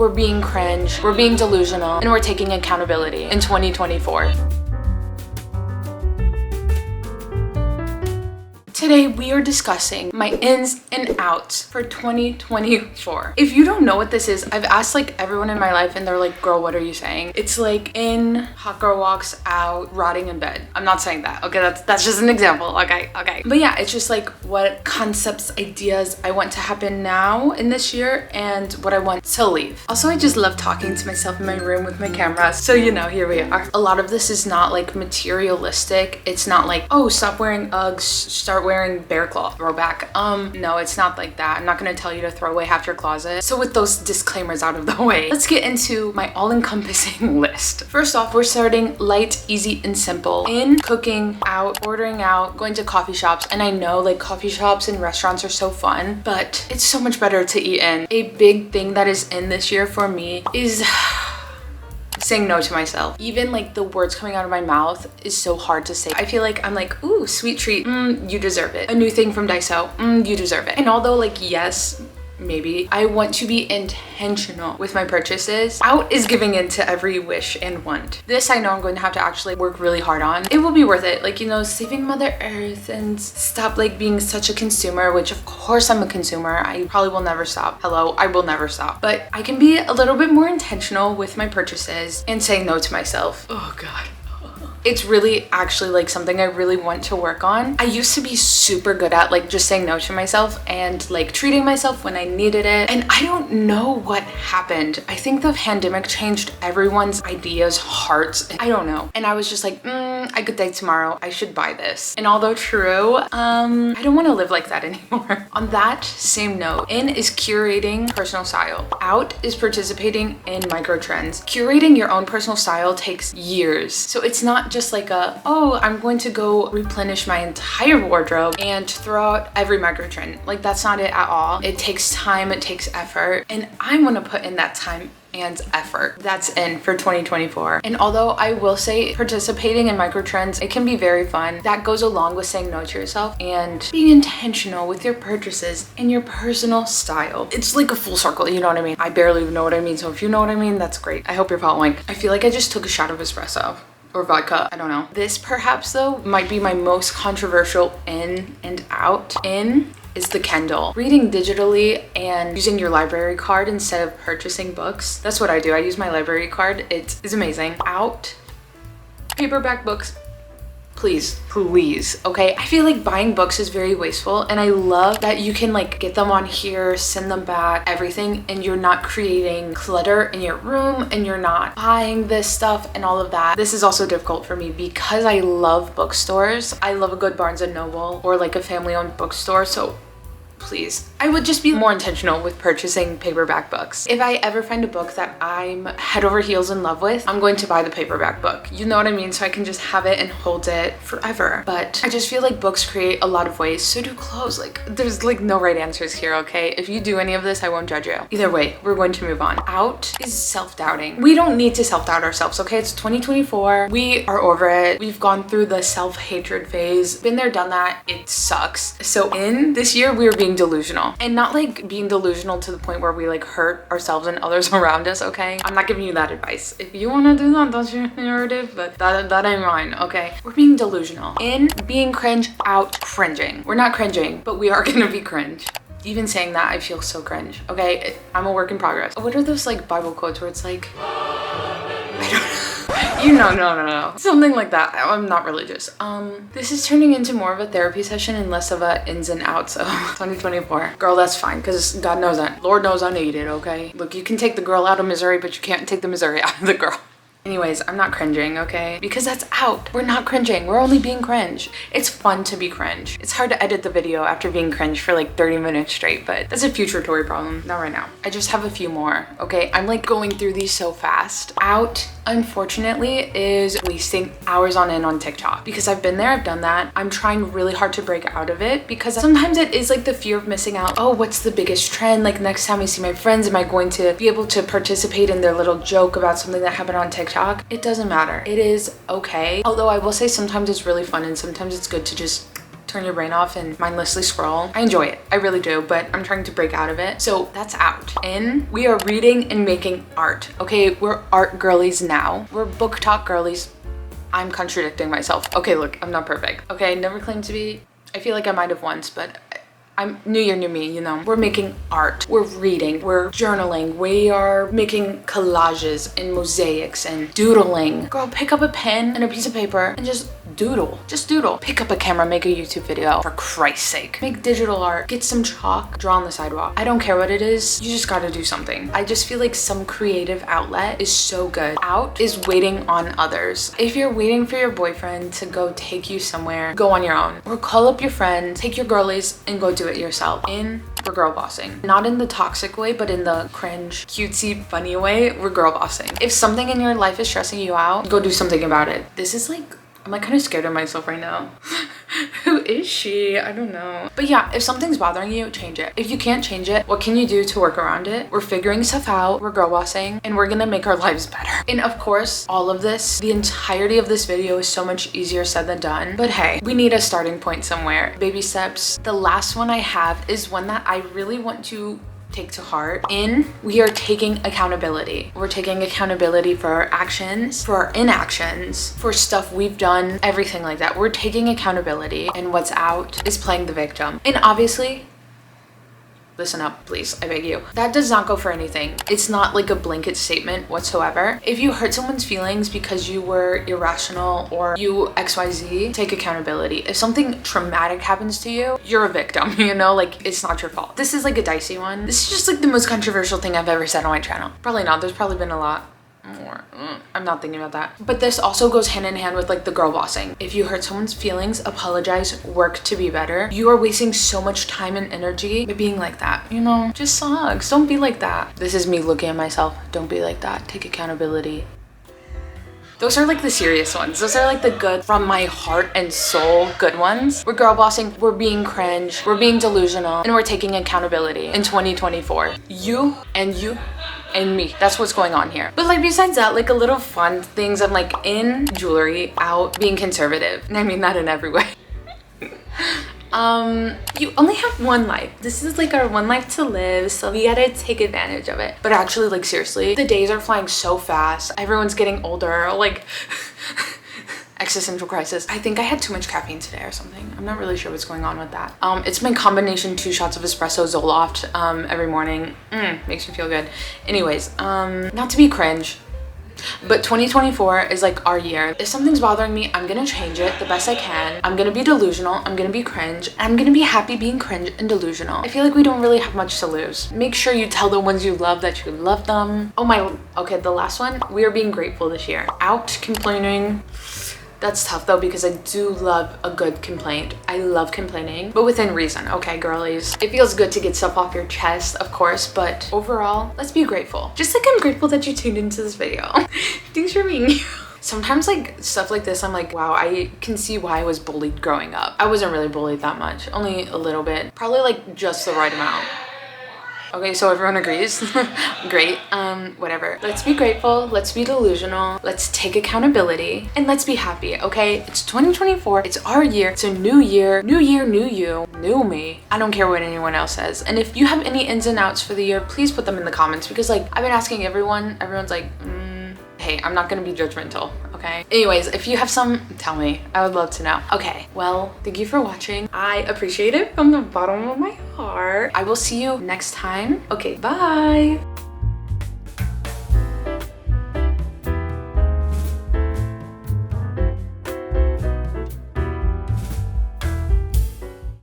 we're being cringe, we're being delusional, and we're taking accountability in 2024. Today we are discussing my ins and outs for 2024. If you don't know what this is, I've asked like everyone in my life and they're like, girl, what are you saying? It's like in, hot girl walks out, rotting in bed. I'm not saying that, okay? That's just an example, okay? But yeah, it's just like what concepts, ideas I want to happen now in this year and what I want to leave. Also, I just love talking to myself in my room with my camera. So you know, here we are. A lot of this is not like materialistic. It's not like, oh, stop wearing Uggs, start wearing bear claw, throwback. No, it's not like that. I'm not gonna tell you to throw away half your closet. So with those disclaimers out of the way, let's get into my all-encompassing list. First off, we're starting light, easy, and simple. In, cooking, out, ordering out, going to coffee shops. And I know like coffee shops and restaurants are so fun, but it's so much better to eat in. A big thing that is in this year for me is saying no to myself. Even like the words coming out of my mouth is so hard to say. I feel like I'm like, ooh, sweet treat, you deserve it. A new thing from Daiso, you deserve it. And although like, yes, maybe I want to be intentional with my purchases, out is giving in to every wish and want. This I know I'm going to have to actually work really hard on. It will be worth it, like, you know, saving Mother Earth and stop like being such a consumer, which of course I'm a consumer. I probably will never stop. Hello, I will never stop. But I can be a little bit more intentional with my purchases and saying no to myself. Oh God. It's really actually like something I really want to work on. I used to be super good at like just saying no to myself and like treating myself when I needed it. And I don't know what happened. I think the pandemic changed everyone's ideas, hearts. I don't know. And I was just like, I could date tomorrow. I should buy this. And although true, I don't want to live like that anymore. On that same note, in is curating personal style. Out is participating in micro trends. Curating your own personal style takes years. So it's not just like oh, I'm going to go replenish my entire wardrobe and throw out every micro trend. Like that's not it at all. It takes time, it takes effort, and I'm gonna put in that time and effort. That's in for 2024. And although I will say participating in micro trends, it can be very fun. That goes along with saying no to yourself and being intentional with your purchases and your personal style. It's like a full circle, you know what I mean? I barely even know what I mean, so if you know what I mean, that's great. I hope you're following. I feel like I just took a shot of espresso. Or vodka, I don't know. This perhaps though might be my most controversial in and out. In is the Kindle. Reading digitally and using your library card instead of purchasing books. That's what I do. I use my library card. It's amazing. Out, paperback books. Please, okay? I feel like buying books is very wasteful, and I love that you can like get them on here, send them back, everything, and you're not creating clutter in your room and you're not buying this stuff and all of that. This is also difficult for me because I love bookstores. I love a good Barnes & Noble or like a family-owned bookstore, so please. I would just be more intentional with purchasing paperback books. If I ever find a book that I'm head over heels in love with, I'm going to buy the paperback book. You know what I mean? So I can just have it and hold it forever. But I just feel like books create a lot of waste. So do clothes. Like there's like no right answers here, okay? If you do any of this, I won't judge you. Either way, we're going to move on. Out is self-doubting. We don't need to self-doubt ourselves, okay? It's 2024. We are over it. We've gone through the self-hatred phase. Been there, done that. It sucks. So in this year, we are being delusional, and not like being delusional to the point where we like hurt ourselves and others around us, okay? I'm not giving you that advice. If you want to do that, that's your narrative, but that ain't mine, okay? We're being delusional. In being cringe, out cringing. We're not cringing, but we are gonna be cringe. Even saying that, I feel so cringe, okay? I'm a work in progress. What are those like Bible quotes where it's like, I don't know. You know, no. Something like that. I'm not religious. This is turning into more of a therapy session and less of a ins and outs of 2024. Girl, that's fine, because God knows that. Lord knows I need it, okay? Look, you can take the girl out of misery, but you can't take the misery out of the girl. Anyways, I'm not cringing, okay? Because that's out. We're not cringing. We're only being cringe. It's fun to be cringe. It's hard to edit the video after being cringe for like 30 minutes straight, but that's a future Tori problem. Not right now. I just have a few more, okay? I'm like going through these so fast. Out, unfortunately, is wasting hours on end on TikTok. Because I've been there, I've done that. I'm trying really hard to break out of it because sometimes it is like the fear of missing out. Oh, what's the biggest trend? Like next time I see my friends, am I going to be able to participate in their little joke about something that happened on TikTok? It doesn't matter. It is okay. Although I will say sometimes it's really fun and sometimes it's good to just turn your brain off and mindlessly scroll. I enjoy it. I really do, but I'm trying to break out of it. So that's out. In, we are reading and making art. Okay, we're art girlies now. We're book talk girlies. I'm contradicting myself. Okay, look, I'm not perfect. Okay, I never claimed to be. I feel like I might have once, but I'm new year, new me, you know. We're making art, we're reading, we're journaling, we are making collages and mosaics and doodling. Girl, pick up a pen and a piece of paper and just doodle. Just doodle. Pick up a camera, make a YouTube video, for Christ's sake. Make digital art, get some chalk, draw on the sidewalk. I don't care what it is, you just gotta do something. I just feel like some creative outlet is so good. Out is waiting on others. If you're waiting for your boyfriend to go take you somewhere, go on your own. Or call up your friend, take your girlies and go do it yourself. In, we're girl bossing. Not in the toxic way, but in the cringe, cutesy, funny way, we're girl bossing. If something in your life is stressing you out, go do something about it. This is like, I'm like kind of scared of myself right now. Who is she? I don't know. But yeah, if something's bothering you, change it. If you can't change it, what can you do to work around it? We're figuring stuff out, we're girl bossing, and we're gonna make our lives better. And of course, all of this, the entirety of this video is so much easier said than done. But hey, we need a starting point somewhere. Baby steps. The last one I have is one that I really want to take to heart. In, we are taking accountability. We're taking accountability for our actions, for our inactions, for stuff we've done, everything like that. We're taking accountability, and what's out is playing the victim. And obviously, listen up, please, I beg you. That does not go for anything. It's not like a blanket statement whatsoever. If you hurt someone's feelings because you were irrational or you XYZ, take accountability. If something traumatic happens to you, you're a victim, you know, like it's not your fault. This is like a dicey one. This is just like the most controversial thing I've ever said on my channel. Probably not, there's probably been a lot more. I'm not thinking about that. But this also goes hand in hand with like the girl bossing. If you hurt someone's feelings, apologize, work to be better. You are wasting so much time and energy by being like that, you know. Just sucks. Don't be like that. This is me looking at myself. Don't be like that. Take accountability. Those are like the serious ones. Those are like the good from my heart and soul good ones. We're girl bossing, we're being cringe, we're being delusional, and we're taking accountability in 2024. You and me. That's what's going on here. But like besides that, like a little fun things, I'm like in jewelry, out being conservative. And I mean that in every way. You only have one life. This is like our one life to live, so we gotta take advantage of it. But actually, like seriously, the days are flying so fast. Everyone's getting older, like existential crisis. I think I had too much caffeine today or something. I'm not really sure what's going on with that. It's my combination 2 shots of espresso Zoloft every morning. Makes me feel good. Anyways, not to be cringe, but 2024 is like our year. If something's bothering me, I'm gonna change it the best I can. I'm gonna be delusional, I'm gonna be cringe, and I'm gonna be happy being cringe and delusional. I feel like we don't really have much to lose. Make sure you tell the ones you love that you love them. Oh my, okay, the last one, we are being grateful this year. Out complaining. That's tough though, because I do love a good complaint. I love complaining, but within reason, okay, girlies? It feels good to get stuff off your chest, of course, but overall, let's be grateful. Just like I'm grateful that you tuned into this video. Thanks for being here. Sometimes like stuff like this, I'm like, wow, I can see why I was bullied growing up. I wasn't really bullied that much, only a little bit. Probably like just the right amount. Okay, so everyone agrees. Great. Whatever. Let's be grateful. Let's be delusional. Let's take accountability. And let's be happy, okay? It's 2024. It's our year. It's a new year. New year, new you. New me. I don't care what anyone else says. And if you have any ins and outs for the year, please put them in the comments. Because like, I've been asking everyone. Everyone's like, hey, I'm not gonna be judgmental, okay? Anyways, if you have some, tell me. I would love to know. Okay, well, thank you for watching. I appreciate it from the bottom of my heart. I will see you next time. Okay, bye.